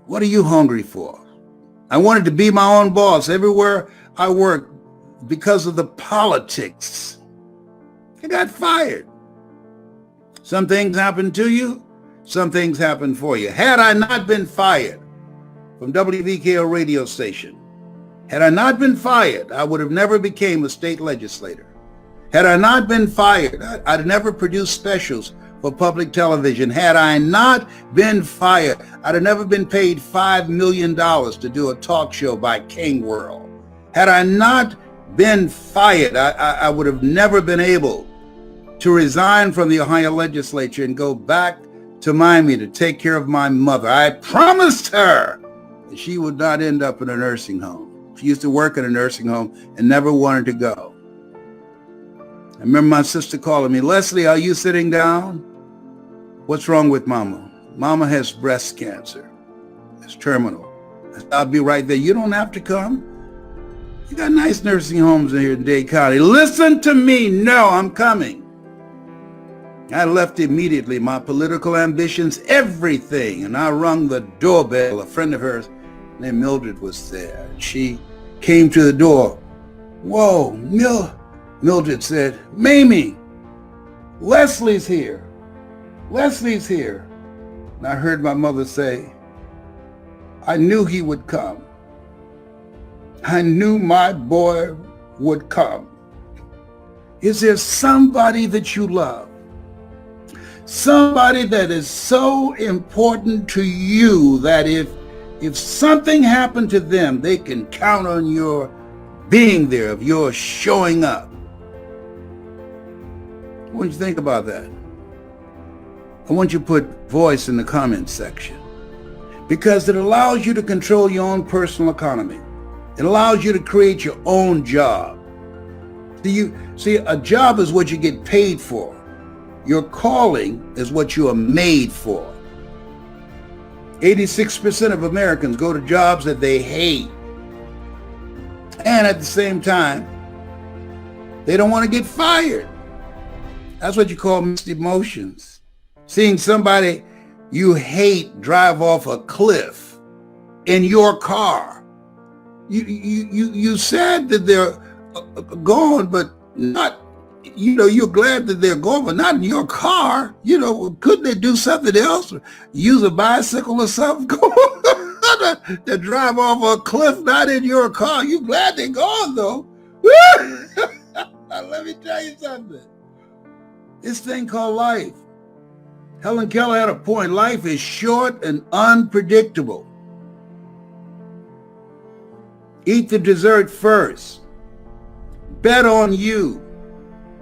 What are you hungry for? I wanted to be my own boss everywhere I worked because of the politics. I got fired. Some things happen to you, some things happen for you. Had I not been fired from WVKO radio station, had I not been fired, I would have never became a state legislator. Had I not been fired, I'd never produced specials for public television. Had I not been fired, I'd have never been paid $5 million to do a talk show by King World. Had I not been fired, I would have never been able to resign from the Ohio legislature and go back to Mamie to take care of my mother. I promised her that she would not end up in a nursing home. She used to work in a nursing home and never wanted to go. I remember my sister calling me, Leslie, are you sitting down? What's wrong with Mama? Mama has breast cancer. It's terminal. I said, I'll be right there. You don't have to come. You got nice nursing homes in here in Dade County. Listen to me. No, I'm coming. I left immediately, my political ambitions, everything. And I rung the doorbell. A friend of hers named Mildred was there. She came to the door. Whoa, Mildred said, Mamie, Leslie's here. Leslie's here. And I heard my mother say, I knew he would come. I knew my boy would come. Is there somebody that you love? Somebody that is so important to you that if something happened to them, they can count on your being there, of your showing up. What do you think about that? I want you to put voice in the comments section, because it allows you to control your own personal economy. It allows you to create your own job. See, a job is what you get paid for. Your calling is what you are made for. 86% of Americans go to jobs that they hate. And at the same time, they don't want to get fired. That's what you call mixed emotions. Seeing somebody you hate drive off a cliff in your car. You sad that they're gone, but not, you're glad that they're gone, but not in your car. Couldn't they do something else? Use a bicycle or something? To drive off a cliff, not in your car. You glad they're gone, though. Let me tell you something. This thing called life. Helen Keller had a point. Life is short and unpredictable. Eat the dessert first. Bet on you.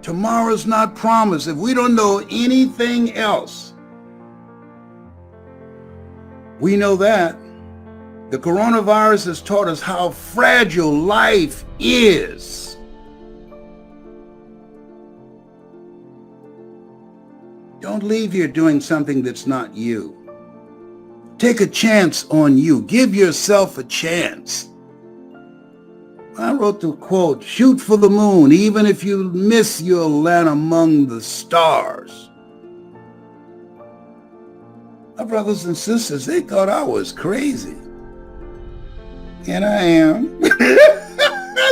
Tomorrow's not promised. If we don't know anything else, we know that the coronavirus has taught us how fragile life is. Don't leave here doing something that's not you. Take a chance on you. Give yourself a chance. I wrote the quote, shoot for the moon. Even if you miss, you'll land among the stars. My brothers and sisters, they thought I was crazy. And I am.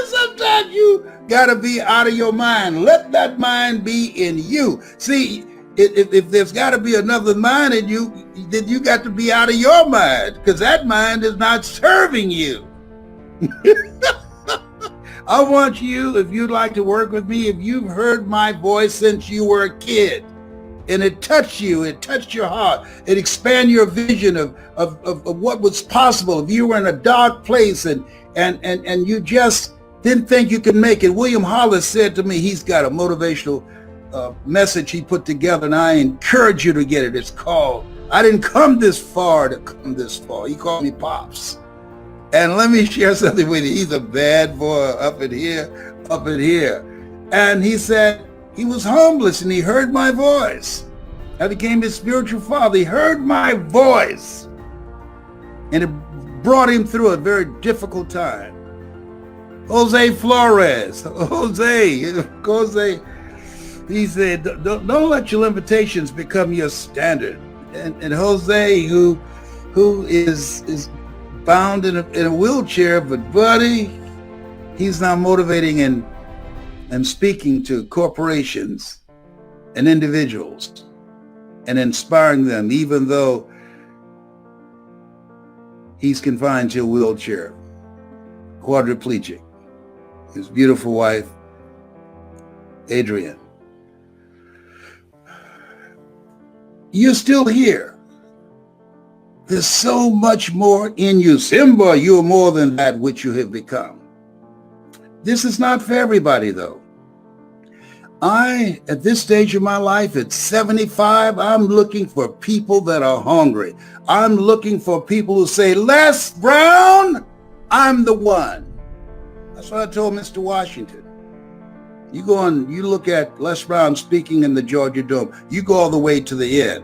Sometimes you gotta be out of your mind. Let that mind be in you. See, if there's got to be another mind in you, then you got to be out of your mind, because that mind is not serving you. I want you, if you'd like to work with me, if you've heard my voice since you were a kid, and it touched you, it touched your heart, it expanded your vision of what was possible. If you were in a dark place and you just didn't think you could make it. William Hollis said to me, he's got a motivational message he put together, and I encourage you to get it. It's called, I didn't come this far to come this far. He called me Pops. And let me share something with you. He's a bad boy up in here. And he said he was homeless and he heard my voice. I became his spiritual father. He heard my voice. And it brought him through a very difficult time. Jose Flores. Jose, he said, don't let your limitations become your standard. And Jose, who who is bound in a wheelchair, but buddy, he's now motivating and speaking to corporations and individuals and inspiring them, even though he's confined to a wheelchair, quadriplegic. His beautiful wife, Adrian. You're still here. There's so much more in you. Simba, you are more than that which you have become. This is not for everybody, though. At this stage of my life, at 75, I'm looking for people that are hungry. I'm looking for people who say, Les Brown, I'm the one. That's what I told Mr. Washington. You go on, you look at Les Brown speaking in the Georgia Dome. You go all the way to the end.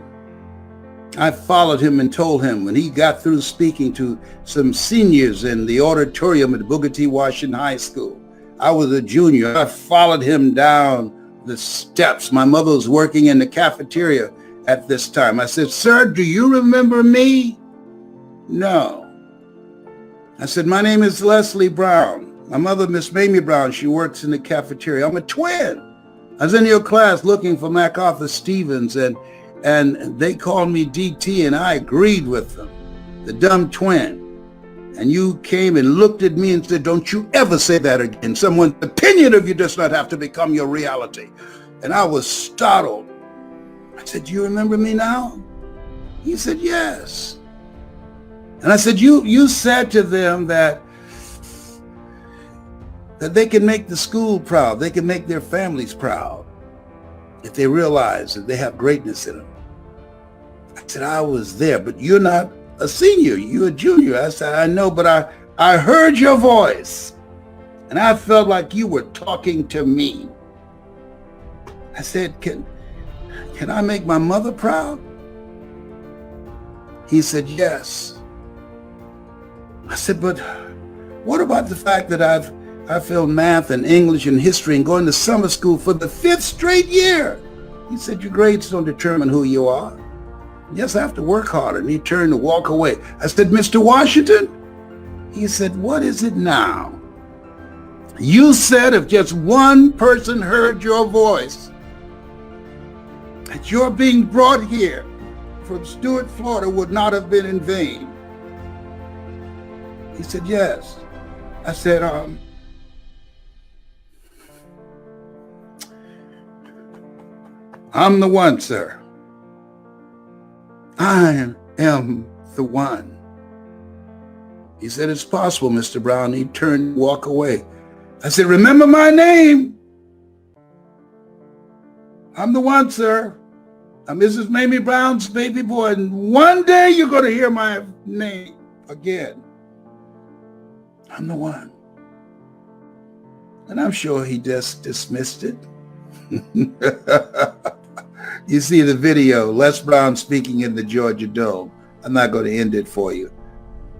I followed him and told him when he got through speaking to some seniors in the auditorium at Booker T. Washington High School. I was a junior. I followed him down the steps. My mother was working in the cafeteria at this time. I said, "Sir, do you remember me?" "No." I said, "My name is Leslie Brown. My mother, Miss Mamie Brown, she works in the cafeteria. I'm a twin. I was in your class looking for MacArthur Stevens, and they called me DT, and I agreed with them, the dumb twin. And you came and looked at me and said, 'Don't you ever say that again. Someone's opinion of you does not have to become your reality.'" And I was startled. I said, "Do you remember me now?" He said, "Yes." And I said, you said to them that they can make the school proud. They can make their families proud if they realize that they have greatness in them." I said, "I was there, but you're not a senior. You're a junior." I said, "I know, but I heard your voice, and I felt like you were talking to me." I said, can I make my mother proud?" He said, "Yes." I said, "But what about the fact that I failed math and English and history and going to summer school for the 5th straight year?" He said, "Your grades don't determine who you are. Yes, I have to work harder." And he turned to walk away. I said, "Mr. Washington?" He said, "What is it now? You said if just one person heard your voice, that your being brought here from Stuart, Florida would not have been in vain." He said, "Yes." I said, "I'm the one, sir. I am the one." He said, "It's possible, Mr. Brown." He turned and walked away. I said, "Remember my name. I'm the one, sir. I'm Mrs. Mamie Brown's baby boy. And one day you're going to hear my name again. I'm the one." And I'm sure he just dismissed it. You see the video, Les Brown speaking in the Georgia Dome. I'm not going to end it for you,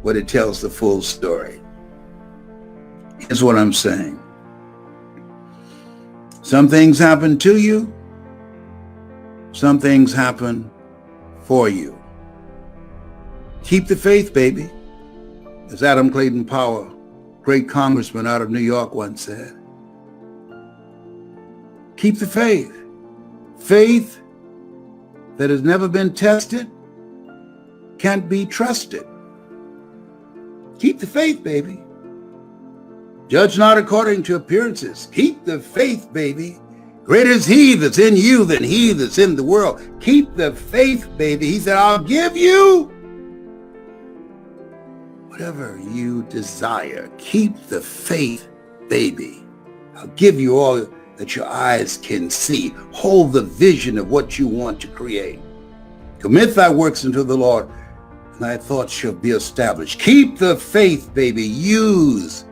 but it tells the full story. Here's what I'm saying. Some things happen to you. Some things happen for you. Keep the faith, baby. As Adam Clayton Powell, great congressman out of New York, once said. Keep the faith. Faith that has never been tested can't be trusted. Keep the faith, baby. Judge not according to appearances. Keep the faith, baby. Greater is he that's in you than he that's in the world. Keep the faith, baby. He said, "I'll give you whatever you desire." Keep the faith, baby. I'll give you all that your eyes can see. Hold the vision of what you want to create. Commit thy works unto the Lord, and thy thoughts shall be established. Keep the faith, baby. Use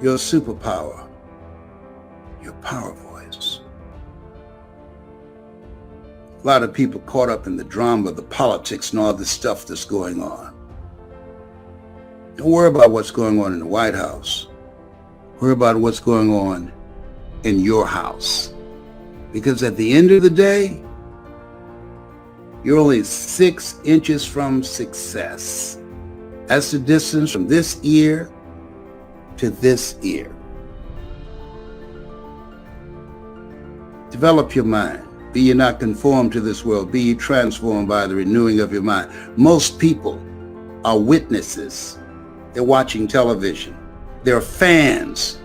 your superpower, your power voice. A lot of people caught up in the drama, the politics, and all this stuff that's going on. Don't worry about what's going on in the White House. Worry about what's going on in your house. Because at the end of the day, You're only 6 inches from success. That's the distance from this ear to this ear. Develop your mind. Be ye not conformed to this world. Be ye transformed by the renewing of your mind. Most people are witnesses. They're watching television. They're fans.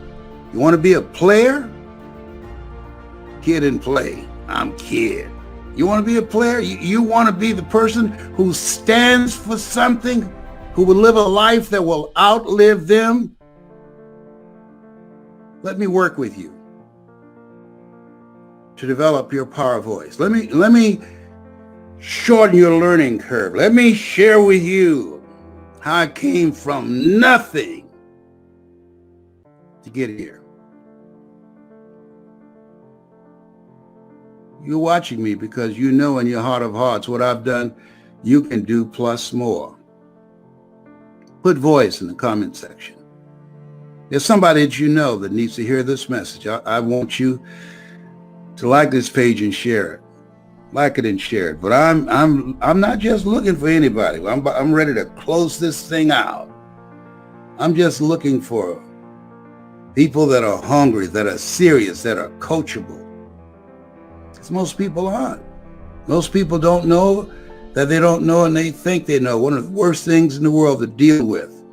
You want to be a player? Kid and play. I'm kid. You want to be a player? You want to be the person who stands for something, who will live a life that will outlive them? Let me work with you to develop your power voice. Let me shorten your learning curve. Let me share with you how I came from nothing to get here. You're watching me because you know in your heart of hearts what I've done, you can do plus more. Put voice in the comment section. There's somebody that you know that needs to hear this message. I want you to like this page and share it. Like it and share it. But I'm not just looking for anybody. I'm ready to close this thing out. I'm just looking for people that are hungry, that are serious, that are coachable. Because most people aren't. Most people don't know that they don't know, and they think they know. One of the worst things in the world to deal with: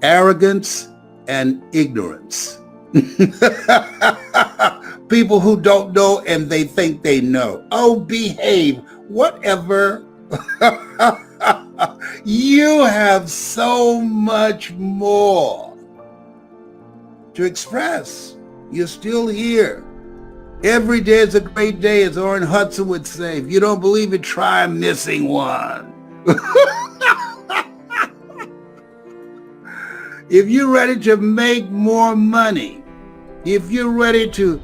arrogance and ignorance. People who don't know and they think they know. Oh, behave, whatever. You have so much more to express. You're still here. Every day is a great day, as Orrin Hudson would say. If you don't believe it, try missing one. If you're ready to make more money, if you're ready to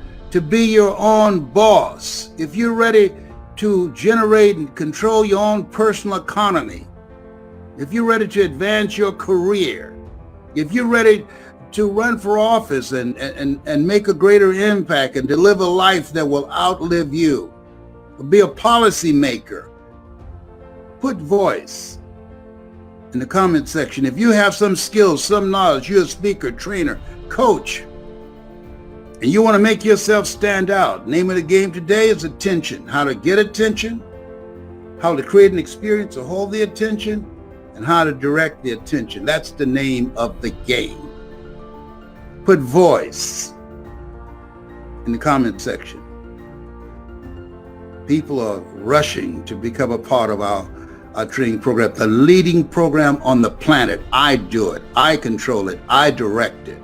be your own boss, if you're ready to generate and control your own personal economy, if you're ready to advance your career, if you're ready to run for office and make a greater impact and to live a life that will outlive you, be a policy maker, put voice in the comment section. If you have some skills, some knowledge, you're a speaker, trainer, coach, and you want to make yourself stand out. Name of the game today is attention. How to get attention, how to create an experience to hold the attention, and how to direct the attention. That's the name of the game. Put voice in the comment section. People are rushing to become a part of our training program, the leading program on the planet. I do it. I control it. I direct it.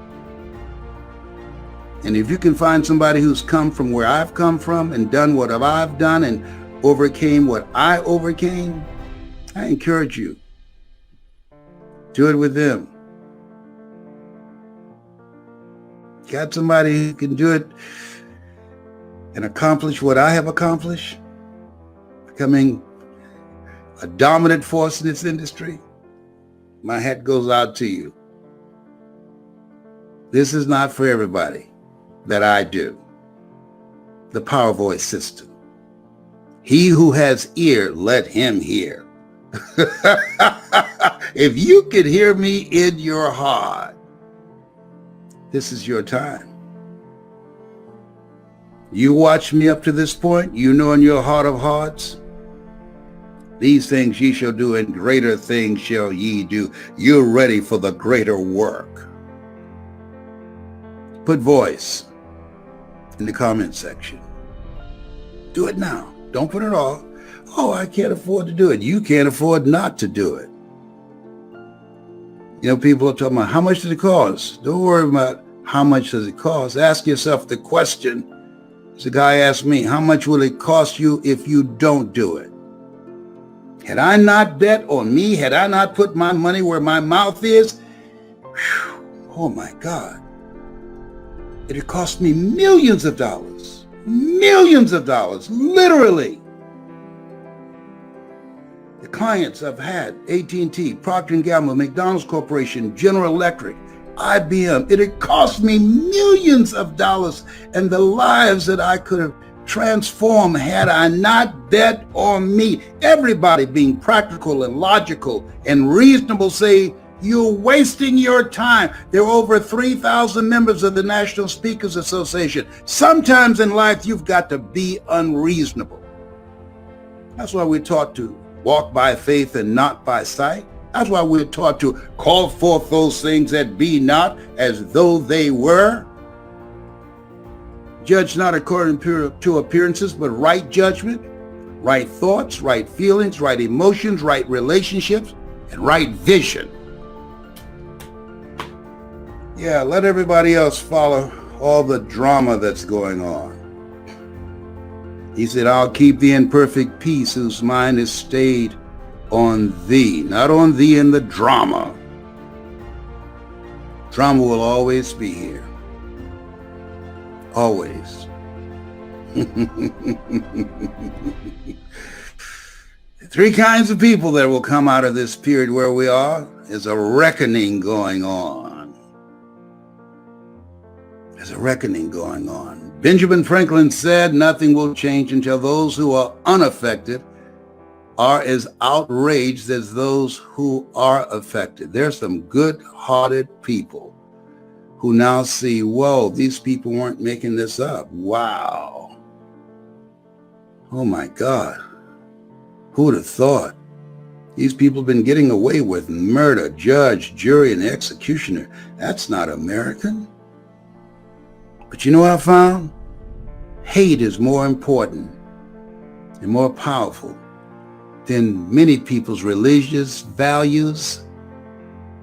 And if you can find somebody who's come from where I've come from and done what I've done and overcame what I overcame, I encourage you. Do it with them. Got somebody who can do it and accomplish what I have accomplished, becoming a dominant force in this industry? My hat goes out to you. This is not for everybody that I do. The Power Voice system. He who has ear, let him hear. If you can hear me in your heart, this is your time. You watch me up to this point, you know in your heart of hearts, these things ye shall do, and greater things shall ye do. You're ready for the greater work. Put voice in the comment section. Do it now. Don't put it off. Oh, I can't afford to do it. You can't afford not to do it. You know, people are talking about, how much does it cost? Don't worry about how much does it cost. Ask yourself the question. As a guy asked me, how much will it cost you if you don't do it? Had I not bet on me, had I not put my money where my mouth is, oh my God, it had cost me millions of dollars, literally. The clients I've had, AT&T, Procter & Gamble, McDonald's Corporation, General Electric, IBM, it had cost me millions of dollars, and the lives that I could have transformed had I not bet on me. Everybody being practical and logical and reasonable say, you're wasting your time. There are over 3,000 members of the National Speakers Association. Sometimes in life, you've got to be unreasonable. That's why we're taught to walk by faith and not by sight. That's why we're taught to call forth those things that be not as though they were. Judge not according to appearances, but right judgment, right thoughts, right feelings, right emotions, right relationships, and right vision. Yeah, let everybody else follow all the drama that's going on. He said, I'll keep thee in perfect peace whose mind is stayed on thee, not on thee in the drama. Drama will always be here. Always. Three kinds of people that will come out of this period where we are. Is a reckoning going on. There's a reckoning going on. Benjamin Franklin said, nothing will change until those who are unaffected are as outraged as those who are affected. There's some good-hearted people who now see, whoa, these people weren't making this up. Wow. Oh my God. Who would have thought? These people have been getting away with murder, judge, jury, and executioner. That's not American. But you know what I found? Hate is more important and more powerful than many people's religious values,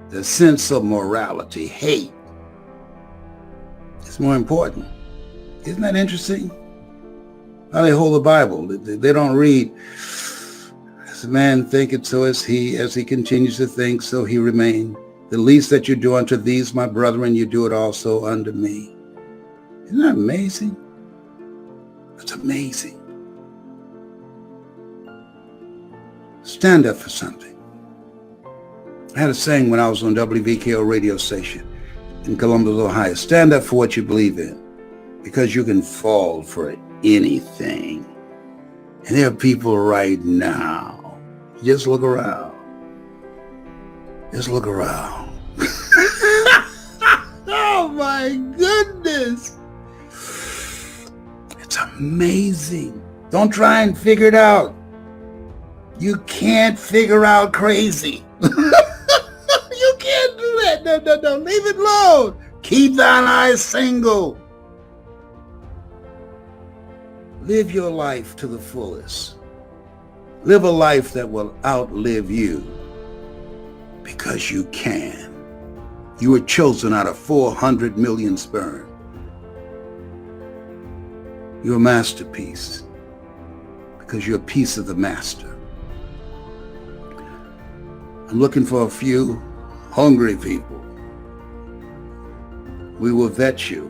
the sense of morality. Hate is more important. Isn't that interesting? How they hold the Bible. They don't read, as a man thinketh, so is he. As he continues to think, so he remain. The least that you do unto these, my brethren, you do it also unto me. Isn't that amazing? That's amazing. Stand up for something. I had a saying when I was on WVKO radio station in Columbus, Ohio. Stand up for what you believe in, because you can fall for anything. And there are people right now. Just look around. Just look around. Oh my goodness. It's amazing. Don't try and figure it out. You can't figure out crazy. You can't do that. No. Leave it alone. Keep thine eyes single. Live your life to the fullest. Live a life that will outlive you, because you can. You were chosen out of 400 million sperm. You're a masterpiece because you're a piece of the master. I'm looking for a few hungry people. We will vet you.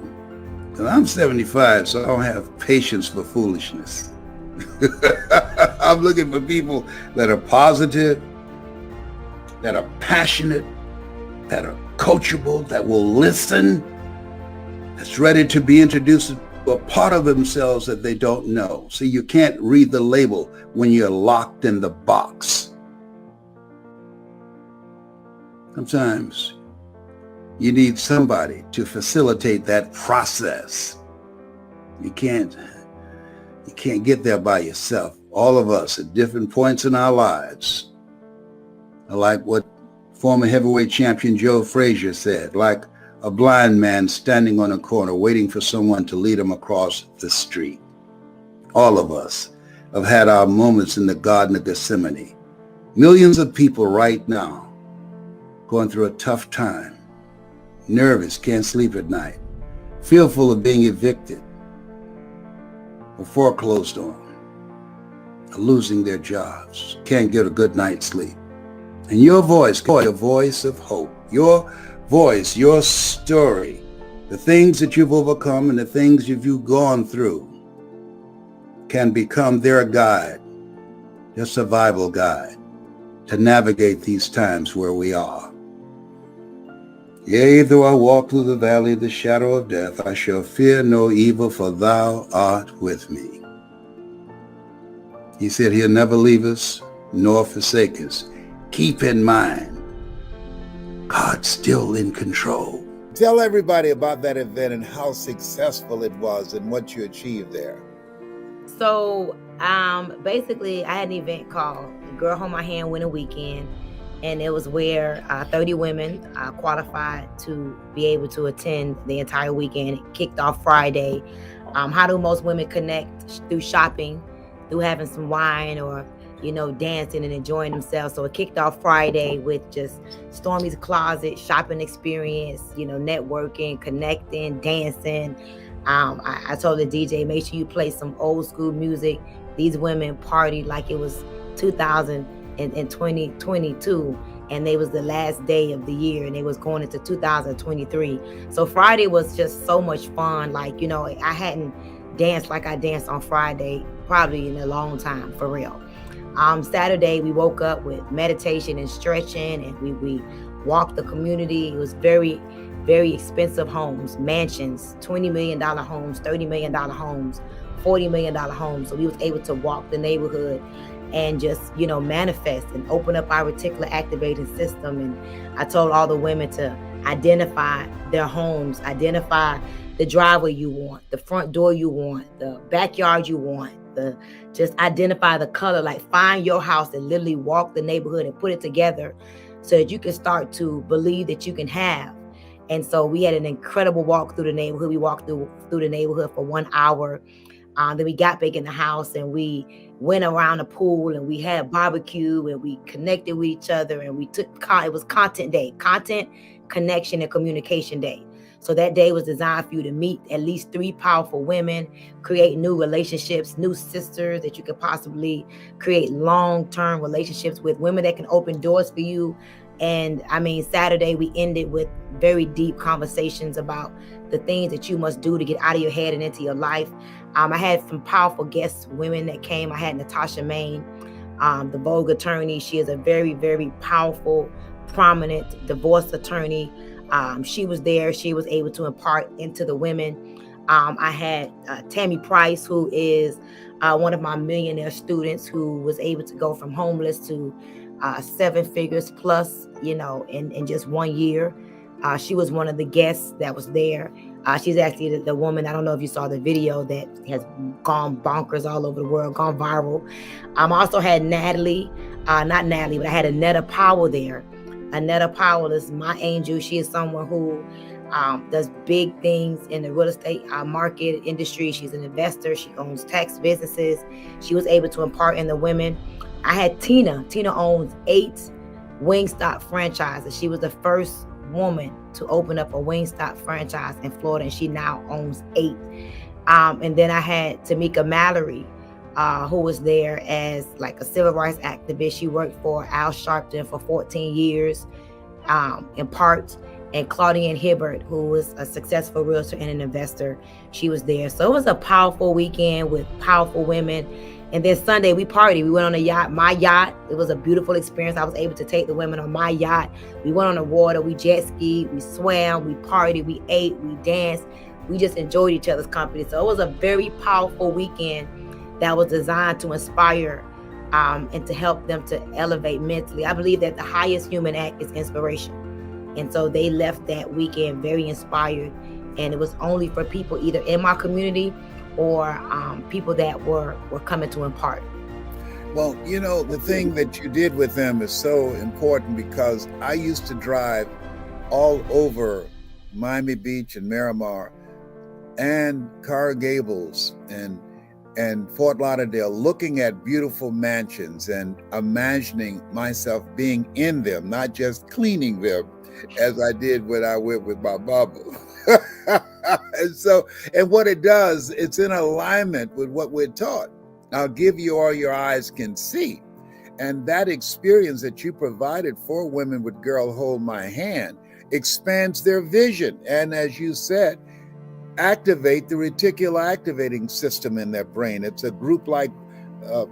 And I'm 75, so I don't have patience for foolishness. I'm looking for people that are positive, that are passionate, that are coachable, that will listen, that's ready to be introduced to a part of themselves that they don't know. See, you can't read the label when you're locked in the box. Sometimes you need somebody to facilitate that process. You can't get there by yourself. All of us at different points in our lives are like what former heavyweight champion Joe Frazier said, like a blind man standing on a corner waiting for someone to lead him across the street. All of us have had our moments in the Garden of Gethsemane. Millions of people right now going through a tough time, nervous, can't sleep at night, fearful of being evicted or foreclosed on, or losing their jobs, can't get a good night's sleep. And your voice, your voice of hope, your voice, your story, the things that you've overcome and the things you've gone through can become their guide, their survival guide to navigate these times where we are. Yea, though I walk through the valley of the shadow of death, I shall fear no evil, for thou art with me. He said he'll never leave us nor forsake us. Keep in mind, God's still in control. Tell everybody about that event and how successful it was and what you achieved there. So basically, I had an event called Girl Hold My Hand Winter Weekend, and it was where 30 women qualified to be able to attend the entire weekend. It kicked off Friday. How do most women connect? Through shopping, through having some wine, or dancing and enjoying themselves. So it kicked off Friday with just Stormy's Closet shopping experience, networking, connecting, dancing. I told the DJ, make sure you play some old school music. These women partied like it was 2022, and they was the last day of the year, and they was going into 2023. So Friday was just so much fun. Like, I hadn't danced like I danced on Friday probably in a long time, for real. Saturday, we woke up with meditation and stretching, and we walked the community. It was very, very expensive homes, mansions, $20 million homes, $30 million homes, $40 million homes. So we was able to walk the neighborhood and just, manifest and open up our reticular activating system. And I told all the women to identify their homes, identify the driveway you want, the front door you want, the backyard you want, just identify the color, like find your house and literally walk the neighborhood and put it together so that you can start to believe that you can have. And so we had an incredible walk through the neighborhood. We walked through the neighborhood for 1 hour. Then we got back in the house and we went around the pool and we had barbecue and we connected with each other, and it was content day, content, connection, and communication day. So that day was designed for you to meet at least 3 powerful women, create new relationships, new sisters that you could possibly create long-term relationships with, women that can open doors for you. And Saturday we ended with very deep conversations about the things that you must do to get out of your head and into your life. I had some powerful guests, women that came. I had Natasha Maine, the Vogue attorney. She is a very, very powerful, prominent divorce attorney. She was there. She was able to impart into the women. I had Tammy Price, who is one of my millionaire students, who was able to go from homeless to 7 figures plus, in just 1 year. She was one of the guests that was there. She's actually the woman, I don't know if you saw the video, that has gone bonkers all over the world, gone viral. I also had Natalie, not Natalie, but I had Annetta Powell there. Annetta Powell is my angel. She is someone who does big things in the real estate market industry. She's an investor. She owns tax businesses. She was able to impart in the women. I had Tina. Tina owns 8 Wingstop franchises. She was the first woman to open up a Wingstop franchise in Florida, and she now owns 8. And then I had Tamika Mallory, who was there as like a civil rights activist. She worked for Al Sharpton for 14 years in part. And Claudine Hibbert, who was a successful realtor and an investor, she was there. So it was a powerful weekend with powerful women. And then Sunday we partied. We went on a yacht, my yacht. It was a beautiful experience. I was able to take the women on my yacht. We went on the water, we jet skied, we swam, we partied, we ate, we danced. We just enjoyed each other's company. So it was a very powerful weekend that was designed to inspire and to help them to elevate mentally. I believe that the highest human act is inspiration. And so they left that weekend very inspired. And it was only for people either in my community or people that were coming to impart. Well, the thing that you did with them is so important, because I used to drive all over Miami Beach and Miramar and Coral Gables and Fort Lauderdale, looking at beautiful mansions and imagining myself being in them, not just cleaning them as I did when I went with my mama. And what it does, it's in alignment with what we're taught. I'll give you all your eyes can see. And that experience that you provided for women with Girl Hold My Hand expands their vision. And as you said, activate the reticular activating system in their brain. It's a group-like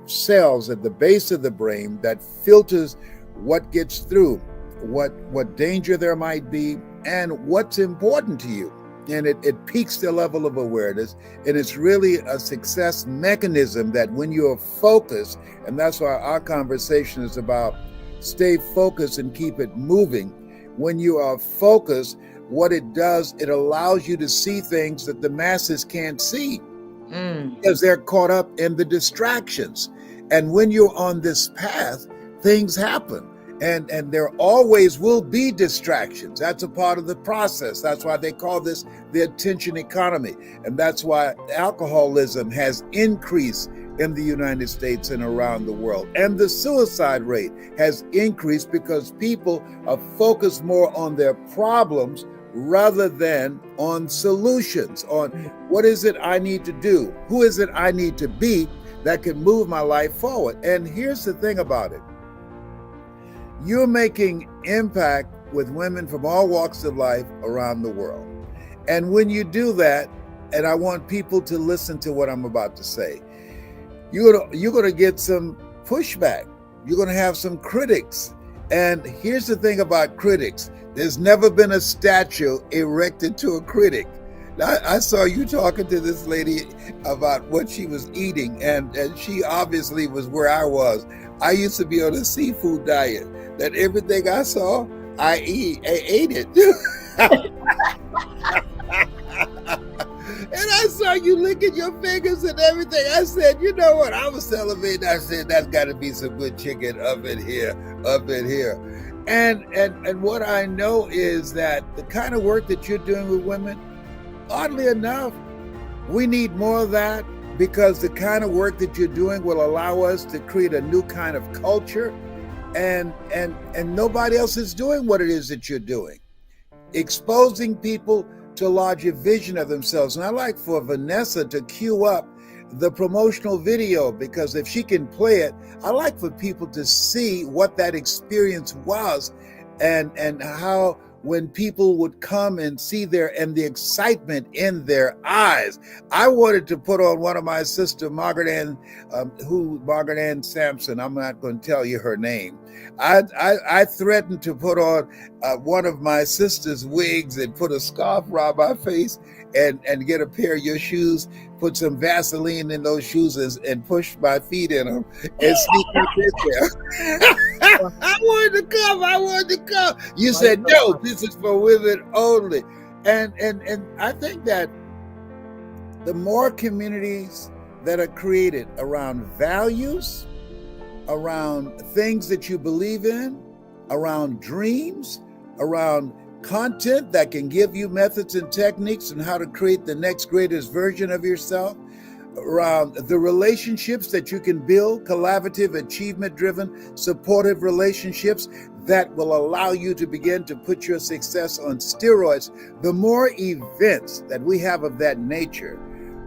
cells at the base of the brain that filters what gets through, what danger there might be, and what's important to you. and it peaks their level of awareness. And it's really a success mechanism that when you're focused, and that's why our conversation is about stay focused and keep it moving. When you are focused, what it does, it allows you to see things that the masses can't see because they're caught up in the distractions. And when you're on this path, things happen. And there always will be distractions. That's a part of the process. That's why they call this the attention economy. And that's why alcoholism has increased in the United States and around the world. And the suicide rate has increased because people are focused more on their problems rather than on solutions, on what is it I need to do? Who is it I need to be that can move my life forward? And here's the thing about it. You're making impact with women from all walks of life around the world. And when you do that, and I want people to listen to what I'm about to say, you're going to get some pushback. You're going to have some critics. And here's the thing about critics. There's never been a statue erected to a critic. I saw you talking to this lady about what she was eating, and she obviously was where I was. I used to be on a seafood diet, that everything I saw, I ate it. And I saw you licking your fingers and everything. I said, you know what? I was salivating. I said, that's got to be some good chicken up in here. And what I know is that the kind of work that you're doing with women, oddly enough, we need more of that, because the kind of work that you're doing will allow us to create a new kind of culture, and nobody else is doing what it is that you're doing, exposing people to a larger vision of themselves. And I like for Vanessa to cue up the promotional video, because if she can play it, I like for people to see what that experience was, and how when people would come and see the excitement in their eyes. I wanted to put on one of my sister, Margaret Ann Sampson. I'm not going to tell you her name. I threatened to put on one of my sister's wigs and put a scarf around my face and get a pair of your shoes, put some Vaseline in those shoes and push my feet in them and sneak up in there. I wanted to come. You said, no, this is for women only. And I think that the more communities that are created around values, around things that you believe in, around dreams, around content that can give you methods and techniques on how to create the next greatest version of yourself, around the relationships that you can build, collaborative, achievement-driven, supportive relationships that will allow you to begin to put your success on steroids. The more events that we have of that nature,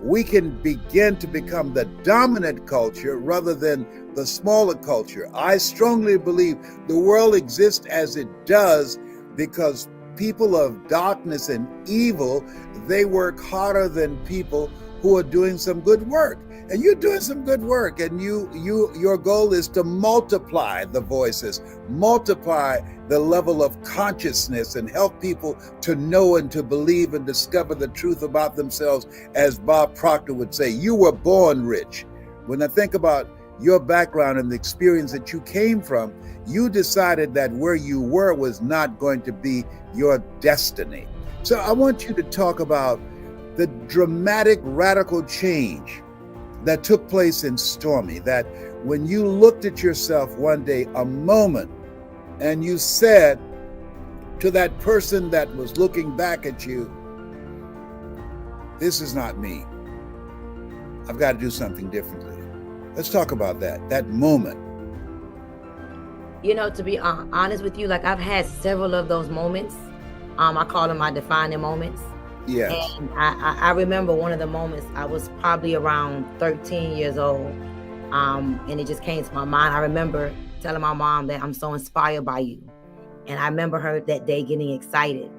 we can begin to become the dominant culture rather than the smaller culture. I strongly believe the world exists as it does because people of darkness and evil, they work harder than people who are doing some good work. And you're doing some good work, and your goal is to multiply the voices, multiply the level of consciousness, and help people to know and to believe and discover the truth about themselves. As Bob Proctor would say, you were born rich. When I think about your background and the experience that you came from, you decided that where you were was not going to be your destiny. So I want you to talk about the dramatic, radical change that took place in Stormy, that when you looked at yourself one day, a moment, and you said to that person that was looking back at you, this is not me. I've got to do something differently. Let's talk about that moment. You know, to be honest with you, like I've had several of those moments. I call them my defining moments. Yes. And I remember one of the moments, I was probably around 13 years old. And it just came to my mind. I remember telling my mom that I'm so inspired by you. And I remember her that day getting excited.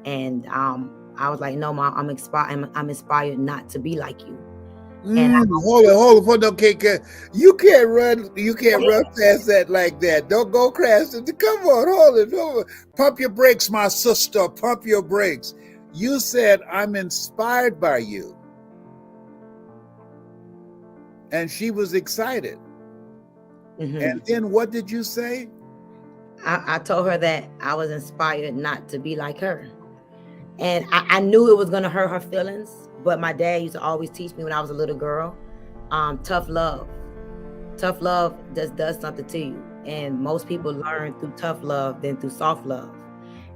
And I was like, no, Mom, I'm inspired not to be like you. And hold on. Okay, you can't run past that like that. Don't go crash. Come on, hold it. Pump your brakes, my sister. Pump your brakes. You said, I'm inspired by you. And she was excited. Mm-hmm. And then what did you say? I told her that I was inspired not to be like her. And I knew it was going to hurt her feelings. But my dad used to always teach me when I was a little girl, tough love. Tough love just does something to you. And most people learn through tough love than through soft love.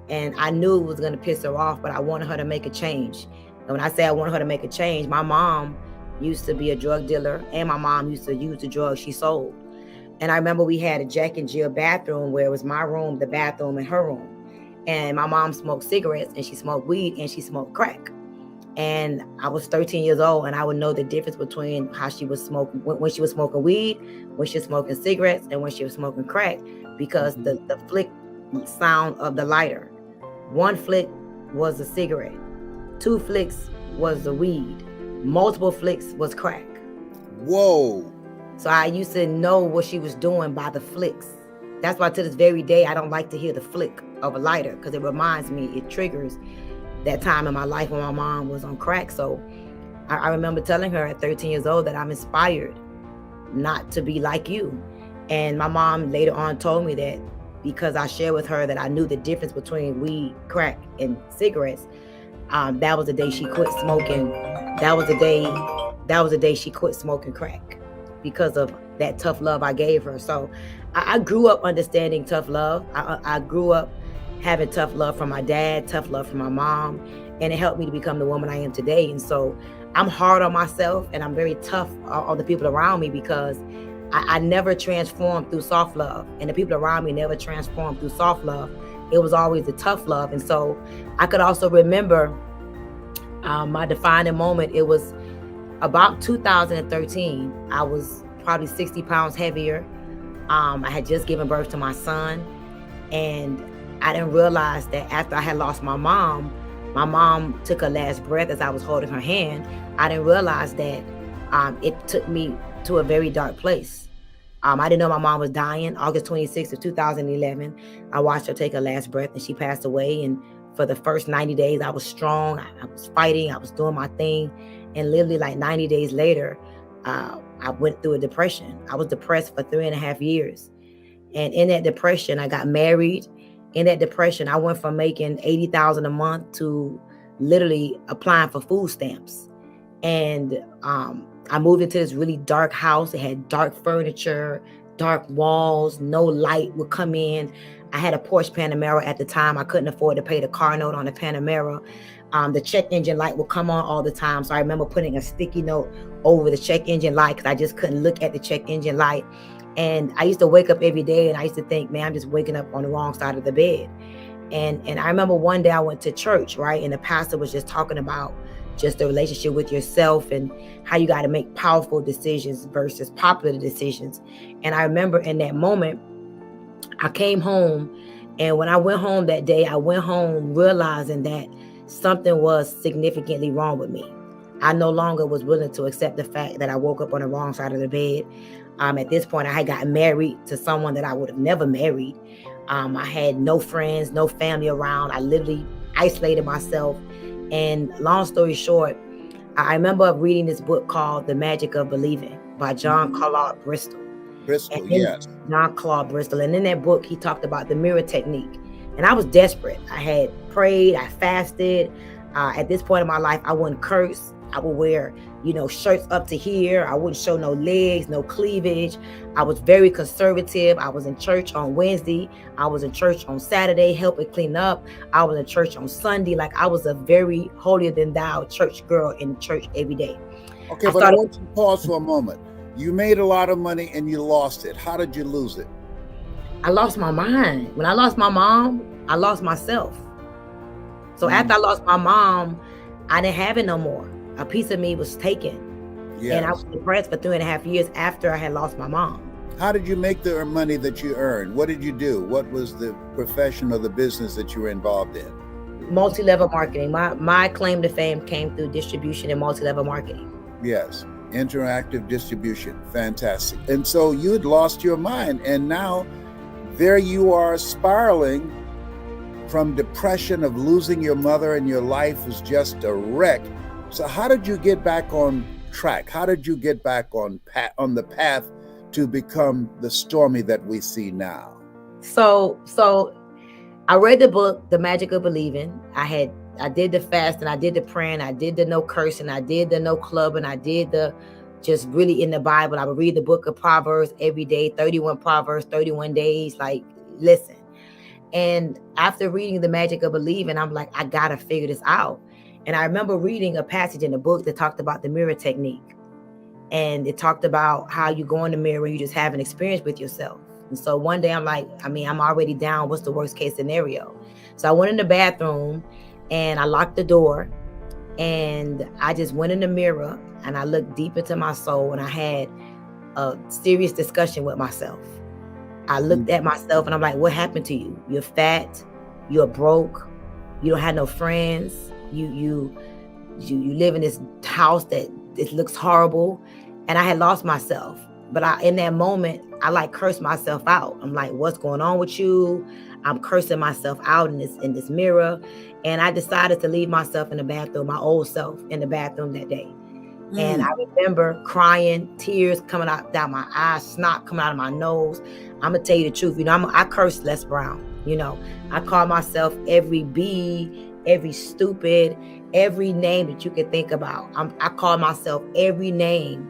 And I knew it was going to piss her off, but I wanted her to make a change. And when I say I wanted her to make a change, my mom used to be a drug dealer, and my mom used to use the drugs she sold. And I remember we had a Jack and Jill bathroom where it was my room, the bathroom, and her room. And my mom smoked cigarettes, and she smoked weed, and she smoked crack. And I was 13 years old, and I would know the difference between how she was smoking, when she was smoking weed, when she was smoking cigarettes, and when she was smoking crack, because the flick sound of the lighter. One flick was a cigarette. 2 flicks was the weed. Multiple flicks was crack. Whoa. So I used to know what she was doing by the flicks. That's why to this very day, I don't like to hear the flick of a lighter, because it reminds me, it triggers that time in my life when my mom was on crack. So I remember telling her at 13 years old that I'm inspired not to be like you. And my mom later on told me that because I shared with her that I knew the difference between weed, crack, and cigarettes. That was the day she quit smoking. That was the day she quit smoking crack, because of that tough love I gave her. So I grew up understanding tough love. I grew up having tough love from my dad, tough love from my mom, and it helped me to become the woman I am today. And so I'm hard on myself, and I'm very tough on the people around me, because I never transformed through soft love, and the people around me never transformed through soft love. It was always the tough love. And so I could also remember my defining moment. It was about 2013. I was probably 60 pounds heavier. I had just given birth to my son, and I didn't realize that after I had lost my mom took her last breath as I was holding her hand. I didn't realize that it took me to a very dark place. I didn't know my mom was dying. August 26th of 2011, I watched her take her last breath, and she passed away. And for the first 90 days, I was strong. I was fighting. I was doing my thing. And literally like 90 days later, I went through a depression. I was depressed for 3.5 years. And in that depression, I got married. In that depression, I went from making $80,000 a month to literally applying for food stamps. And I moved into this really dark house. It had dark furniture, dark walls, no light would come in. I had a Porsche Panamera at the time. I couldn't afford to pay the car note on the Panamera. The check engine light would come on all the time. So I remember putting a sticky note over the check engine light, because I just couldn't look at the check engine light. And I used to wake up every day, and I used to think, man, I'm just waking up on the wrong side of the bed. And I remember one day I went to church, right? And the pastor was just talking about just the relationship with yourself and how you got to make powerful decisions versus popular decisions. And I remember in that moment, I came home, and when I went home that day, I went home realizing that something was significantly wrong with me. I no longer was willing to accept the fact that I woke up on the wrong side of the bed. At this point, I had gotten married to someone that I would have never married. I had no friends, no family around. I literally isolated myself. And long story short, I remember reading this book called The Magic of Believing by John Claude Bristol. Yes. John Claude Bristol. And in that book, he talked about the mirror technique. And I was desperate. I had prayed, I fasted. At this point in my life, I wouldn't curse. I would wear, shirts up to here. I wouldn't show no legs, no cleavage. I was very conservative. I was in church on Wednesday. I was in church on Saturday, helping clean up. I was in church on Sunday. Like, I was a very holier than thou church girl in church every day. Okay, but I want you to pause for a moment. You made a lot of money and you lost it. How did you lose it? I lost my mind. When I lost my mom, I lost myself. So after I lost my mom, I didn't have it no more. A piece of me was taken. Yes. And I was depressed for 3.5 years after I had lost my mom. How did you make the money that you earned? What did you do? What was the profession or the business that you were involved in? Multi-level marketing. My claim to fame came through distribution and multi-level marketing. Yes, interactive distribution. Fantastic. And so you had lost your mind, and now there you are spiraling from depression of losing your mother and your life was just a wreck. So how did you get back on track? How did you get back on the path to become the Stormy that we see now? So I read the book, The Magic of Believing. I did the fast and I did the praying, I did the no cursing, I did the no clubbing, I did the just really in the Bible. I would read the book of Proverbs every day, 31 Proverbs, 31 days. Like, listen. And after reading The Magic of Believing, I'm like, I gotta figure this out. And I remember reading a passage in the book that talked about the mirror technique. And it talked about how you go in the mirror and you just have an experience with yourself. And so one day I'm like, I'm already down. What's the worst case scenario? So I went in the bathroom and I locked the door and I just went in the mirror and I looked deep into my soul and I had a serious discussion with myself. I looked at myself and I'm like, what happened to you? You're fat, you're broke, you don't have no friends, you live in this house that it looks horrible. And I had lost myself. But in that moment, I like cursed myself out. I'm like, what's going on with you? I'm cursing myself out in this mirror. And I decided to leave myself in the bathroom, my old self in the bathroom that day. And I remember crying, tears coming out down my eyes, snot coming out of my nose. I'm gonna tell you the truth. I cursed Les Brown. I call myself every B, every stupid, every name that you could think about. I call myself every name.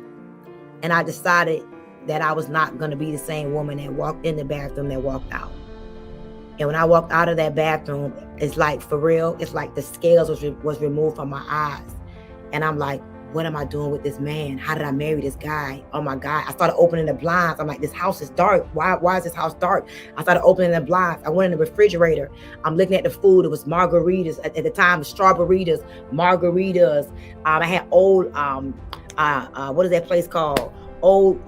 And I decided that I was not going to be the same woman that walked in the bathroom that walked out. And when I walked out of that bathroom, it's like, for real, it's like the scales was removed from my eyes. And I'm like, what am I doing with this man? How did I marry this guy? Oh my God. I started opening the blinds. I'm like, this house is dark. Why is this house dark? I started opening the blinds. I went in the refrigerator. I'm looking at the food. It was margaritas. At the time, strawberries, margaritas. I had old, what is that place called? Old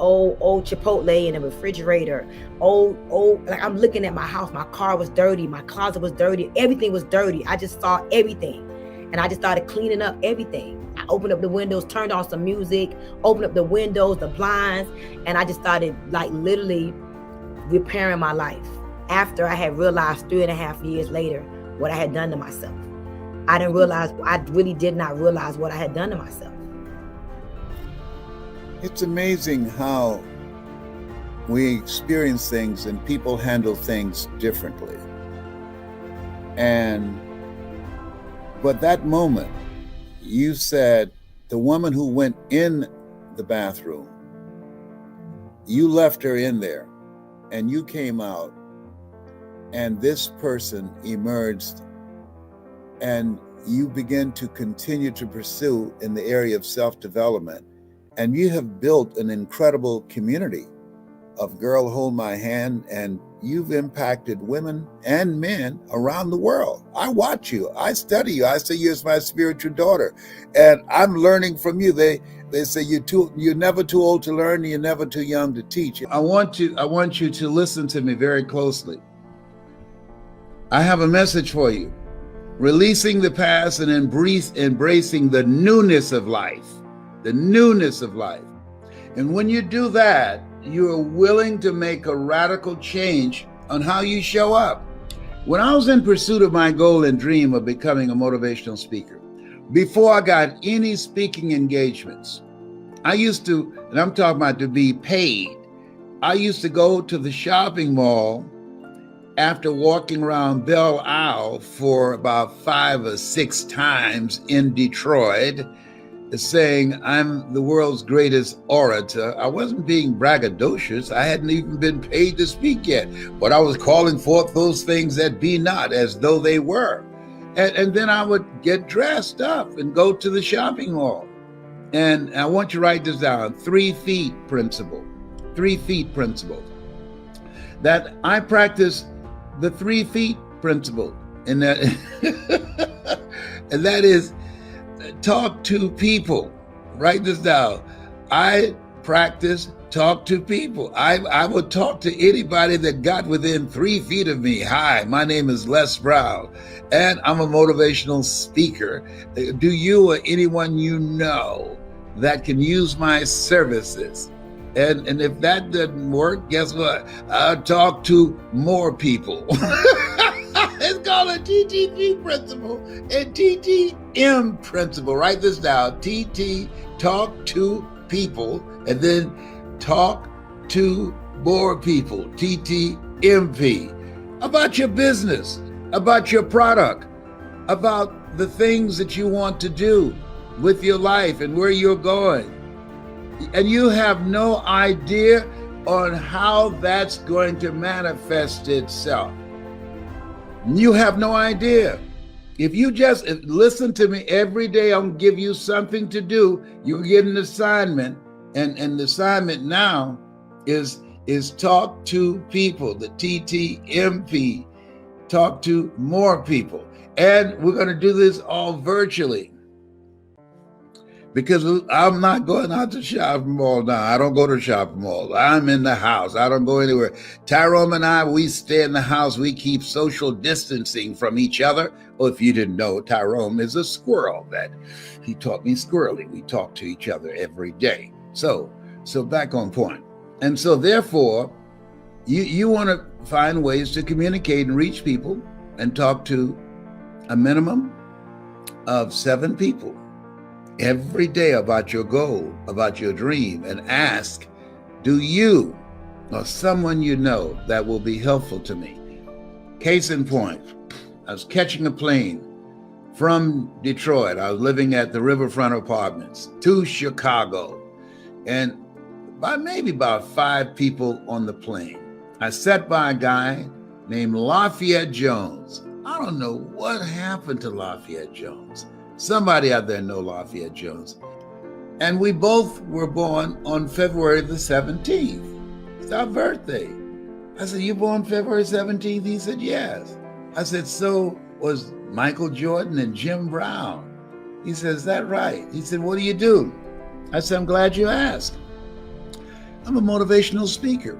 Chipotle in the refrigerator. Like I'm looking at my house. My car was dirty. My closet was dirty. Everything was dirty. I just saw everything. And I just started cleaning up everything. I opened up the windows, turned on some music, opened up the windows, the blinds, and I just started like literally repairing my life. After I had realized 3.5 years later what I had done to myself. I really did not realize what I had done to myself. It's amazing how we experience things and people handle things differently. But that moment, you said the woman who went in the bathroom, you left her in there and you came out and this person emerged and you begin to continue to pursue in the area of self-development. And you have built an incredible community of Girl Hold My Hand, and you've impacted women and men around the world. I watch you. I study you. I say you're my spiritual daughter, and I'm learning from you. They say you're never too old to learn, and you're never too young to teach. I want you to listen to me very closely. I have a message for you. Releasing the past and embracing the newness of life. The newness of life. And when you do that, you are willing to make a radical change on how you show up. When I was in pursuit of my goal and dream of becoming a motivational speaker, before I got any speaking engagements, I used to, and I'm talking about to be paid, I used to go to the shopping mall after walking around Belle Isle for about 5 or 6 times in Detroit, saying I'm the world's greatest orator. I wasn't being braggadocious. I hadn't even been paid to speak yet, but I was calling forth those things that be not as though they were. And then I would get dressed up and go to the shopping mall. And I want you to write this down, 3 feet principle, 3 feet principle. That I practice the 3 feet principle. And that, and that is, talk to people. Write this down. I practice talk to people. I would talk to anybody that got within 3 feet of me. Hi, my name is Les Brown, and I'm a motivational speaker. Do you or anyone you know that can use my services? And if that doesn't work, guess what? I'll talk to more people. It's called a TTP principle and TTM principle. Write this down. TT, talk to people, and then talk to more people. TTMP. About your business, about your product, about the things that you want to do with your life and where you're going. And you have no idea on how that's going to manifest itself. You have no idea. If you just listen to me every day, I'm gonna give you something to do. You get an assignment, and the assignment now is talk to people, the TTMP, talk to more people. And we're gonna do this all virtually, because I'm not going out to shopping mall now. I don't go to shopping mall. I'm in the house. I don't go anywhere. Tyrone and I, we stay in the house. We keep social distancing from each other. Well, if you didn't know, Tyrone is a squirrel. That he taught me squirrely. We talk to each other every day. So back on point. And so therefore, you want to find ways to communicate and reach people and talk to a minimum of 7 people every day about your goal, about your dream, and ask, do you or someone you know that will be helpful to me? Case in point, I was catching a plane from Detroit. I was living at the Riverfront Apartments to Chicago, and maybe about 5 people on the plane. I sat by a guy named Lafayette Jones. I don't know what happened to Lafayette Jones. Somebody out there know Lafayette Jones. And we both were born on February the 17th. It's our birthday. I said, you born February 17th? He said, yes. I said, so was Michael Jordan and Jim Brown. He said, is that right? He said, what do you do? I said, I'm glad you asked. I'm a motivational speaker.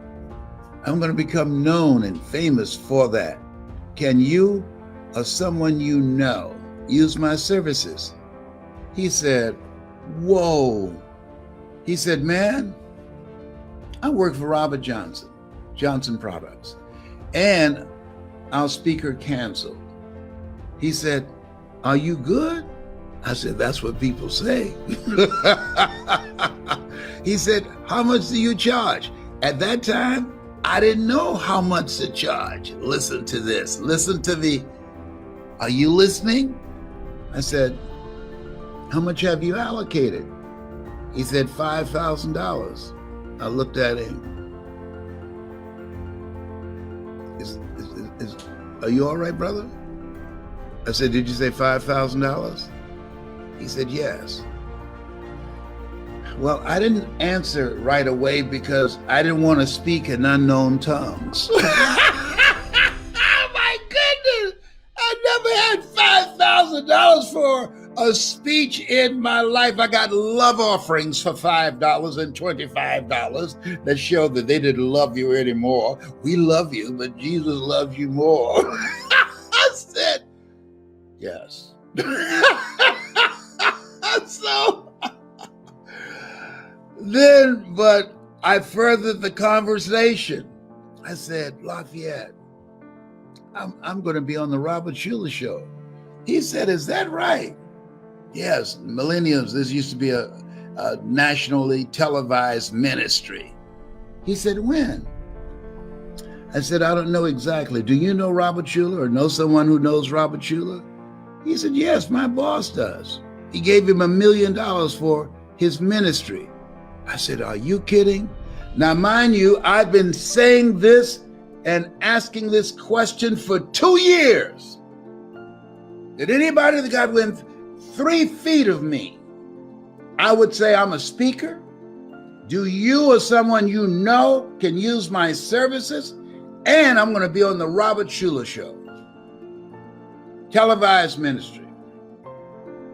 I'm going to become known and famous for that. Can you or someone you know use my services? He said, whoa. He said, man, I work for Robert Johnson Products, and our speaker canceled. He said, are you good? I said, that's what people say. He said, how much do you charge? At that time, I didn't know how much to charge. Listen to this. Listen to are you listening? I said, how much have you allocated? He said, $5,000. I looked at him. Are you all right, brother? I said, did you say $5,000? He said, yes. Well, I didn't answer right away because I didn't want to speak in unknown tongues. Oh my goodness! I never had $5,000 for a speech in my life. I got love offerings for $5 and $25 that showed that they didn't love you anymore. We love you, but Jesus loves you more. I said, yes. But I furthered the conversation. I said, Lafayette, I'm going to be on the Robert Schuller show. He said, is that right? Yes, millennials, this used to be a nationally televised ministry. He said, when? I said, I don't know exactly. Do you know Robert Schuller or know someone who knows Robert Schuller? He said, yes, my boss does. He gave him $1 million for his ministry. I said, are you kidding? Now, mind you, I've been saying this and asking this question for 2 years. Did anybody that got within 3 feet of me, I would say I'm a speaker? Do you or someone you know can use my services? And I'm going to be on the Robert Schuller show. Televised ministry.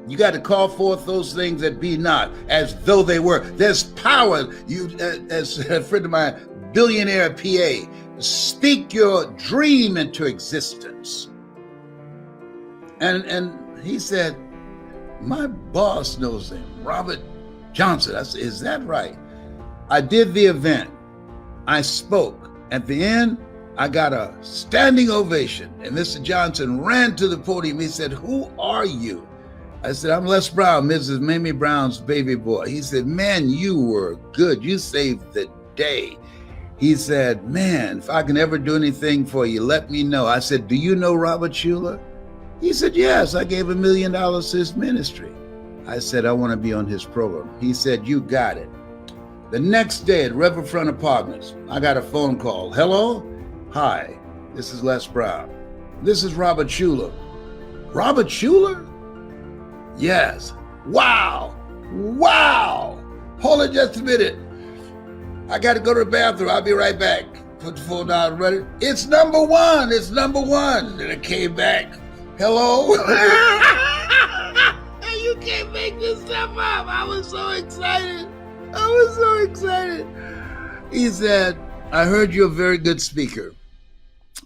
You got to call forth those things that be not as though they were. There's power. You, as a friend of mine, billionaire PA, speak your dream into existence. And he said, my boss knows him, Robert Johnson. I said, is that right? I did the event. I spoke. At the end, I got a standing ovation. And Mr. Johnson ran to the podium. He said, "Who are you?" I said, "I'm Les Brown, Mrs. Mamie Brown's baby boy." He said, "Man, you were good. You saved the day." He said, "Man, if I can ever do anything for you, let me know." I said, "Do you know Robert Schuller?" He said, "Yes, I gave $1 million to his ministry." I said, "I want to be on his program." He said, "You got it." The next day at Riverfront Apartments, I got a phone call. "Hello? Hi, this is Les Brown. This is Robert Schuller." "Robert Schuller?" "Yes." "Wow. Wow. Hold it just a minute. I got to go to the bathroom. I'll be right back." Put the phone down, ready. "It's number one. It's number one." And it came back. "Hello?" You can't make this stuff up. I was so excited. He said, "I heard you're a very good speaker."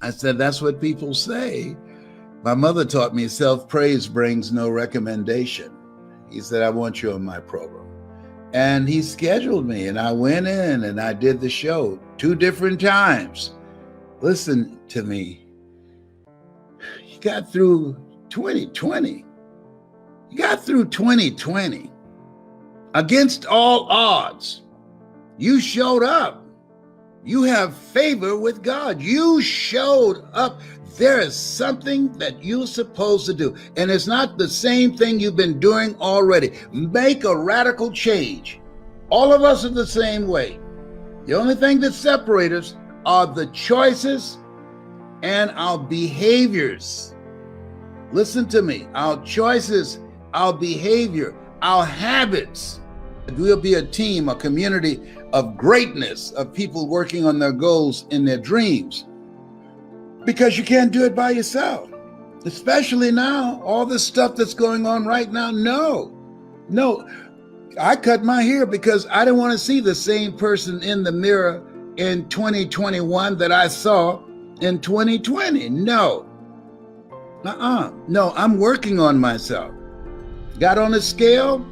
I said, "That's what people say. My mother taught me self-praise brings no recommendation." He said, "I want you on my program." And he scheduled me, and I went in and I did the show 2 different times. Listen to me. You got through 2020. You got through 2020 against all odds. You showed up. You have favor with God. You showed up. There is something that you're supposed to do. And it's not the same thing you've been doing already. Make a radical change. All of us are the same way. The only thing that separates us are the choices and our behaviors. Listen to me. Our choices, our behavior, our habits. We'll be a team, a community of greatness, of people working on their goals and their dreams. Because you can't do it by yourself. Especially now, all this stuff that's going on right now. No. I cut my hair because I didn't want to see the same person in the mirror in 2021 that I saw in 2020. No, I'm working on myself. Got on a scale,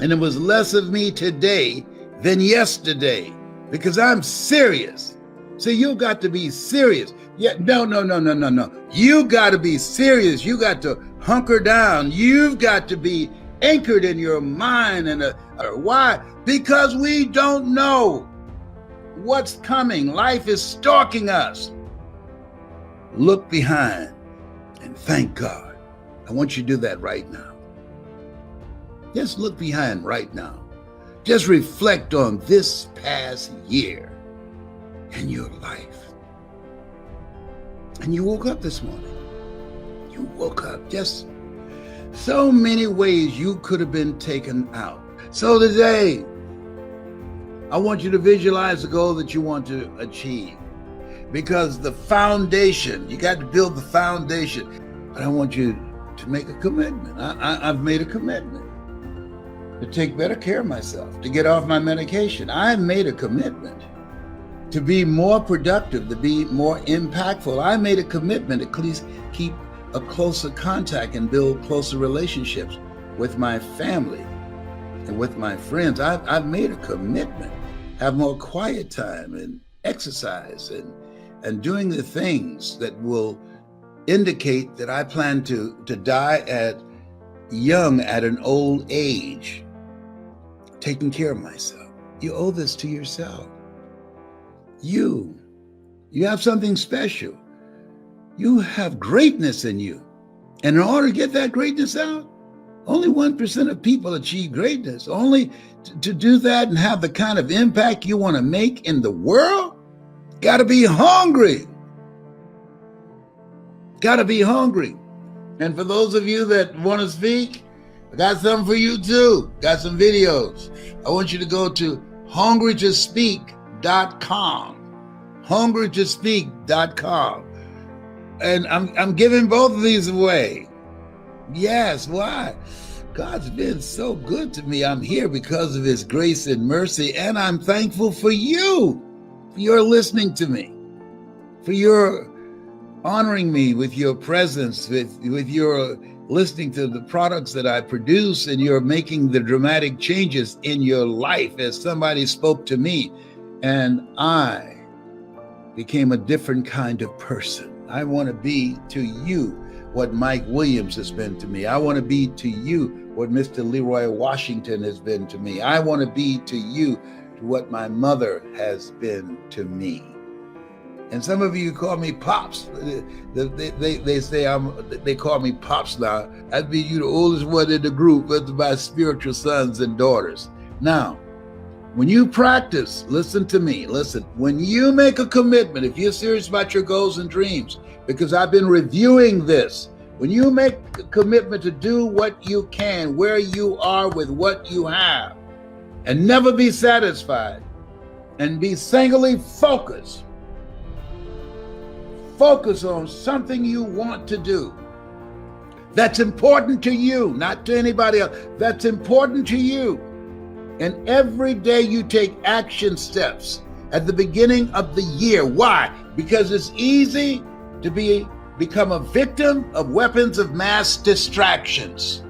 and it was less of me today than yesterday because I'm serious. See, you got to be serious. Yeah, no. You got to be serious. You got to hunker down. You've got to be anchored in your mind. Why? Because we don't know what's coming. Life is stalking us. Look behind and thank God. I want you to do that right now. Just look behind right now. Just reflect on this past year in your life. And you woke up this morning. You woke up. Just so many ways you could have been taken out. So today, I want you to visualize the goal that you want to achieve. Because the foundation, you got to build the foundation. But I want you to make a commitment. I've made a commitment to take better care of myself, to get off my medication. I've made a commitment to be more productive, to be more impactful. I made a commitment to at least keep a closer contact and build closer relationships with my family and with my friends. I've made a commitment, have more quiet time and exercise and doing the things that will indicate that I plan to die at an old age, taking care of myself. You owe this to yourself. You have something special. You have greatness in you. And in order to get that greatness out, only 1% of people achieve greatness. Only to do that and have the kind of impact you want to make in the world, got to be hungry. Got to be hungry. And for those of you that want to speak, I got something for you too. Got some videos. I want you to go to hungrytospeak.com. hungrytospeak.com. And I'm giving both of these away. Yes, why? God's been so good to me. I'm here because of his grace and mercy, and I'm thankful for you. For your listening to me, for your honoring me with your presence, with your listening to the products that I produce, and you're making the dramatic changes in your life as somebody spoke to me. And I became a different kind of person. I want to be to you what Mike Williams has been to me. I want to be to you what Mr. Leroy Washington has been to me. I want to be to you what my mother has been to me. And some of you call me Pops. They say they call me Pops now. I'd be you the oldest one in the group of my spiritual sons and daughters. Now, when you practice, listen to me, listen. When you make a commitment, if you're serious about your goals and dreams, because I've been reviewing this, when you make a commitment to do what you can, where you are with what you have, and never be satisfied, and be singly focused, focus on something you want to do that's important to you, not to anybody else, that's important to you. And every day you take action steps at the beginning of the year. Why? Because it's easy to become a victim of weapons of mass distractions.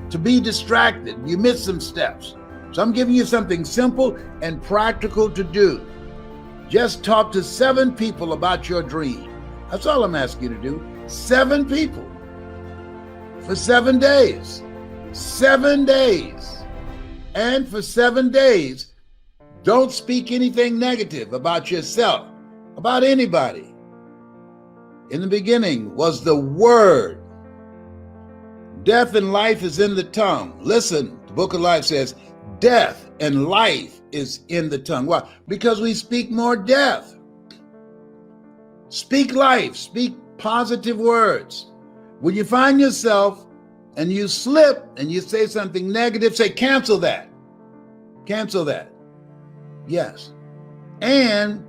To be distracted, you miss some steps. So I'm giving you something simple and practical to do. Just talk to 7 people about your dream. That's all I'm asking you to do. 7 people for 7 days. 7 days. And for 7 days, don't speak anything negative about yourself, about anybody. In the beginning was the Word. Death and life is in the tongue. Listen, the book of life says, death and life is in the tongue. Why? Because we speak more death. Speak life, speak positive words. When you find yourself and you slip and you say something negative, say, cancel that. Cancel that. Yes. And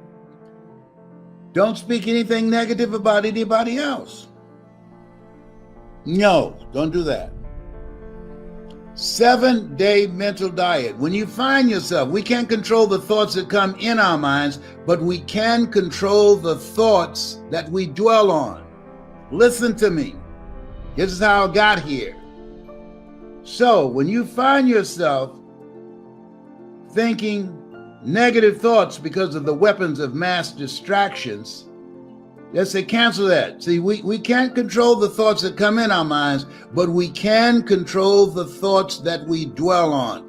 don't speak anything negative about anybody else. No, don't do that. 7-day mental diet. When you find yourself, we can't control the thoughts that come in our minds, but we can control the thoughts that we dwell on. Listen to me. This is how I got here. So when you find yourself thinking negative thoughts because of the weapons of mass distractions, just say, cancel that. See, we can't control the thoughts that come in our minds, but we can control the thoughts that we dwell on.